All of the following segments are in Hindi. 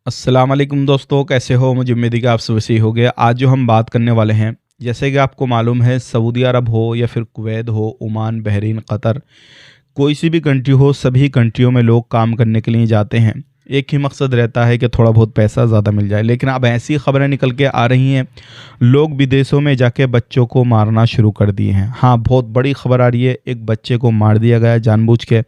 अस्सलाम वालेकुम दोस्तों, कैसे हो? मुझे उम्मीद है कि आप सब सही हो गए। आज जो हम बात करने वाले हैं, जैसे कि आपको मालूम है, सऊदी अरब हो या फिर कुवैत हो, ओमान, बहरीन, कतर, कोई सी भी कंट्री हो, सभी कंट्रियों में लोग काम करने के लिए जाते हैं। एक ही मकसद रहता है कि थोड़ा बहुत पैसा ज़्यादा मिल जाए। लेकिन अब ऐसी खबरें निकल के आ रही हैं, लोग विदेशों में जाके बच्चों को मारना शुरू कर दिए हैं। हाँ, बहुत बड़ी खबर आ रही है, एक बच्चे को मार दिया गया जानबूझ के।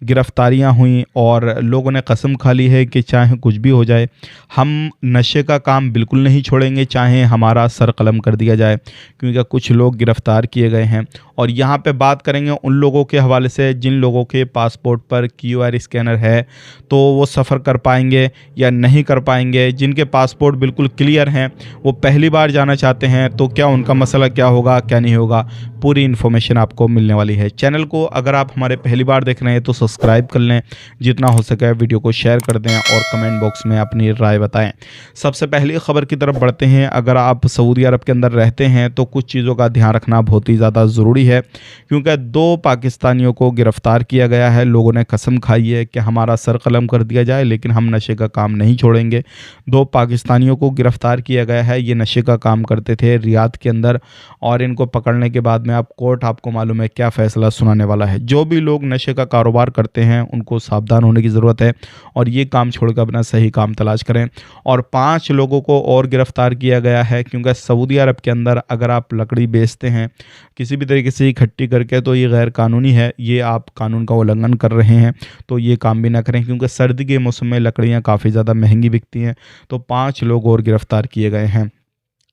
गिरफ्तारियां हुई और लोगों ने कसम खा ली है कि चाहे कुछ भी हो जाए, हम नशे का काम बिल्कुल नहीं छोड़ेंगे, चाहे हमारा सर कलम कर दिया जाए। क्योंकि कुछ लोग गिरफ्तार किए गए हैं और यहाँ पे बात करेंगे उन लोगों के हवाले से जिन लोगों के पासपोर्ट पर क्यूआर स्कैनर है, तो वो सफ़र कर पाएंगे या नहीं कर पाएंगे। जिनके पासपोर्ट बिल्कुल क्लियर हैं, वो पहली बार जाना चाहते हैं, तो क्या उनका मसला क्या होगा, क्या नहीं होगा, पूरी इन्फॉर्मेशन आपको मिलने वाली है। चैनल को अगर आप हमारे पहली बार देख रहे हैं तो सब्सक्राइब कर लें, जितना हो सके वीडियो को शेयर कर दें और कमेंट बॉक्स में अपनी राय बताएं। सबसे पहली खबर की तरफ बढ़ते हैं। अगर आप सऊदी अरब के अंदर रहते हैं तो कुछ चीज़ों का ध्यान रखना बहुत ही ज़्यादा ज़रूरी है, क्योंकि 2 पाकिस्तानियों को गिरफ्तार किया गया है। लोगों ने कसम खाई है कि हमारा सर कलम कर दिया जाए, लेकिन हम नशे का काम नहीं छोड़ेंगे। 2 पाकिस्तानियों को गिरफ्तार किया गया है। ये नशे का काम करते थे रियाद के अंदर, और इनको पकड़ने के बाद में आप कोर्ट, आपको मालूम है क्या फ़ैसला सुनाने वाला है। जो भी लोग नशे का कारोबार करते हैं उनको सावधान होने की ज़रूरत है और ये काम छोड़कर अपना सही काम तलाश करें। और 5 लोगों को और गिरफ्तार किया गया है, क्योंकि सऊदी अरब के अंदर अगर आप लकड़ी बेचते हैं किसी भी तरीके से इकट्ठी करके, तो ये गैर कानूनी है, ये आप कानून का उल्लंघन कर रहे हैं। तो ये काम भी ना करें, क्योंकि सर्दी के मौसम में लकड़ियाँ काफ़ी ज़्यादा महंगी बिकती हैं। तो 5 लोग और गिरफ्तार किए गए हैं।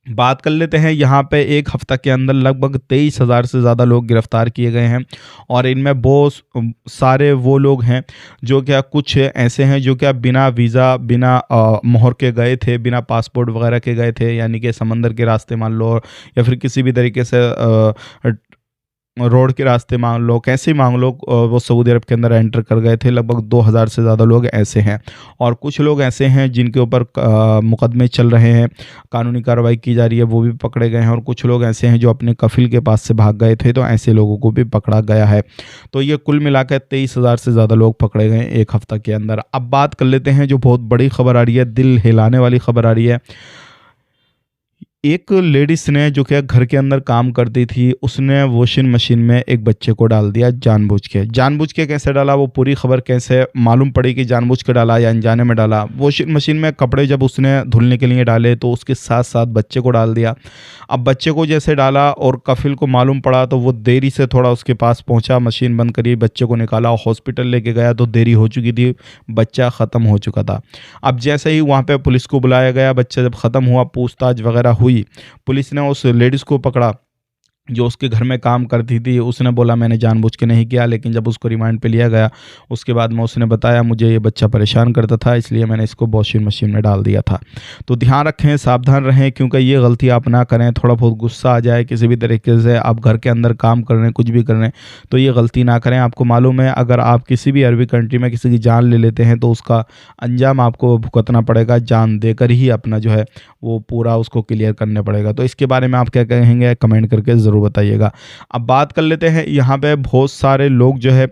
बात कर लेते हैं, यहाँ पे एक हफ्ता के अंदर लगभग 23,000 से ज़्यादा लोग गिरफ्तार किए गए हैं। और इनमें बहुत सारे वो लोग हैं जो क्या कुछ ऐसे हैं जो क्या बिना वीज़ा, बिना मोहर के गए थे, बिना पासपोर्ट वगैरह के गए थे, यानी कि समंदर के रास्ते मान लो या फिर किसी भी तरीके से रोड के रास्ते मान लो, कैसे मान लो, वो सऊदी अरब के अंदर एंटर कर गए थे। लगभग 2,000 से ज़्यादा लोग ऐसे हैं। और कुछ लोग ऐसे हैं जिनके ऊपर मुकदमे चल रहे हैं, कानूनी कार्रवाई की जा रही है, वो भी पकड़े गए हैं। और कुछ लोग ऐसे हैं जो अपने कफिल के पास से भाग गए थे, तो ऐसे लोगों को भी पकड़ा गया है। तो ये कुल मिलाकर 23,000 से ज़्यादा लोग पकड़े गए एक हफ्ता के अंदर। अब बात कर लेते हैं जो बहुत बड़ी खबर आ रही है, दिल हिलाने वाली खबर आ रही है। एक लेडीज ने जो कि घर के अंदर काम करती थी, उसने वॉशिंग मशीन में एक बच्चे को डाल दिया जानबूझ के कैसे डाला, वो पूरी खबर कैसे मालूम पड़ी कि जानबूझ के डाला या अनजाने में डाला। वॉशिंग मशीन में कपड़े जब उसने धुलने के लिए डाले तो उसके साथ साथ बच्चे को डाल दिया। अब बच्चे को जैसे डाला और कफिल को मालूम पड़ा, तो वो देरी से थोड़ा उसके पास पहुंचा, मशीन बंद करी, बच्चे को निकाला, हॉस्पिटल लेके गया तो देरी हो चुकी थी, बच्चा ख़त्म हो चुका था। अब जैसे ही वहाँ पे पुलिस को बुलाया गया, बच्चा जब ख़त्म हुआ, पूछताछ वगैरह हुई, पुलिस ने उस लेडीज़ को पकड़ा जो उसके घर में काम करती थी। उसने बोला मैंने जानबूझ के नहीं किया, लेकिन जब उसको रिमांड पे लिया गया उसके बाद में उसने बताया मुझे ये बच्चा परेशान करता था, इसलिए मैंने इसको वॉशिंग मशीन में डाल दिया था। तो ध्यान रखें, सावधान रहें, क्योंकि ये गलती आप ना करें। थोड़ा बहुत गुस्सा आ जाए, किसी भी तरीके से आप घर के अंदर काम कर रहे हैं, कुछ भी कर रहे हैं, तो ये गलती ना करें। आपको मालूम है अगर आप किसी भी अरबी कंट्री में किसी की जान ले लेते हैं तो उसका अंजाम आपको भुगतना पड़ेगा, जान देकर ही अपना जो है वो पूरा उसको क्लियर करने पड़ेगा। तो इसके बारे में आप क्या कहेंगे, कमेंट करके ज़रूर बताइएगा। अब बात कर लेते हैं, यहाँ पे बहुत सारे लोग जो है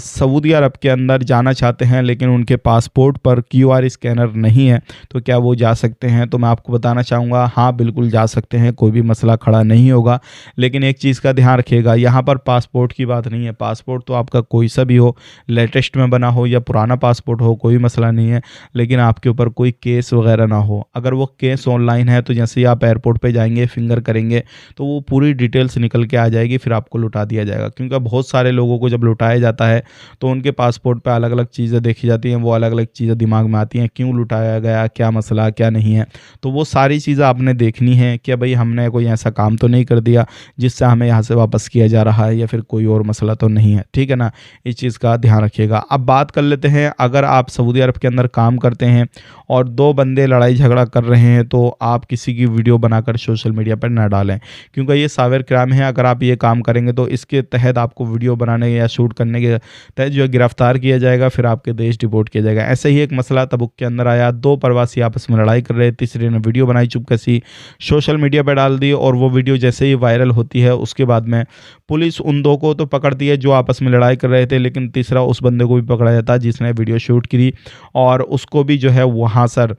सऊदी अरब के अंदर जाना चाहते हैं, लेकिन उनके पासपोर्ट पर क्यूआर स्कैनर नहीं है, तो क्या वो जा सकते हैं? तो मैं आपको बताना चाहूँगा, हाँ बिल्कुल जा सकते हैं, कोई भी मसला खड़ा नहीं होगा। लेकिन एक चीज़ का ध्यान रखिएगा, यहाँ पर पासपोर्ट की बात नहीं है। पासपोर्ट तो आपका कोई सा भी हो, लेटेस्ट में बना हो या पुराना पासपोर्ट हो, कोई मसला नहीं है, लेकिन आपके ऊपर कोई केस वगैरह ना हो। अगर वो केस ऑनलाइन है तो जैसे ही आप एयरपोर्ट पे जाएंगे, फिंगर करेंगे, तो वो पूरी डिटेल्स निकल के आ जाएगी, फिर आपको लुटा दिया जाएगा। क्योंकि बहुत सारे लोगों को जब लुटाया जाता है तो उनके पासपोर्ट पे अलग अलग चीज़ें देखी जाती हैं, वो अलग अलग चीज़ें दिमाग में आती हैं, क्यों लुटाया गया, क्या मसला, क्या नहीं है। तो वो सारी चीज़ें आपने देखनी है कि भाई हमने कोई ऐसा काम तो नहीं कर दिया जिससे हमें यहाँ से वापस किया जा रहा है, या फिर कोई और मसला तो नहीं है, ठीक है ना। इस चीज़ का ध्यान रखिएगा। अब बात कर लेते हैं, अगर आप सऊदी अरब के अंदर काम करते हैं और 2 बंदे लड़ाई झगड़ा कर रहे हैं, तो आप किसी की वीडियो बनाकर सोशल मीडिया पर ना डालें, क्योंकि ये साइबर क्राइम है, अगर आप ये काम करेंगे तो इसके तहत आपको वीडियो बनाने या शूट करने के तहत जो है गिरफ्तार किया जाएगा, फिर आपके देश डिपोर्ट किया जाएगा। ऐसे ही एक मसला तबुक के अंदर आया, 2 प्रवासी आपस में लड़ाई कर रहे, तीसरे ने वीडियो बनाई चुपकसी, सोशल मीडिया पर डाल दी और वो वीडियो जैसे ही वायरल होती है उसके बाद में पुलिस उन 2 को तो पकड़ती है जो आपस में लड़ाई कर रहे थे, लेकिन तीसरा उस बंदे को भी पकड़ा जाता है जिसने वीडियो शूट की और उसको भी जो है वहाँ सर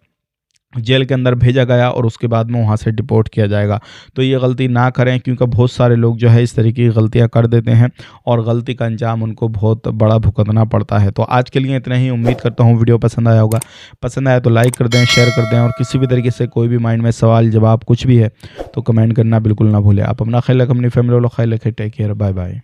जेल के अंदर भेजा गया और उसके बाद में वहाँ से डिपोर्ट किया जाएगा। तो ये गलती ना करें, क्योंकि बहुत सारे लोग जो है इस तरीके की गलतियाँ कर देते हैं और गलती का अंजाम उनको बहुत बड़ा भुगतना पड़ता है। तो आज के लिए इतना ही। उम्मीद करता हूँ वीडियो पसंद आया होगा। पसंद आया तो लाइक कर दें, शेयर कर दें और किसी भी तरीके से कोई भी माइंड में सवाल जवाब कुछ भी है तो कमेंट करना बिल्कुल ना भूलें। आप अपना ख्याल रखें, अपनी फैमिली वालों का ख्याल रखें। Take care, bye bye.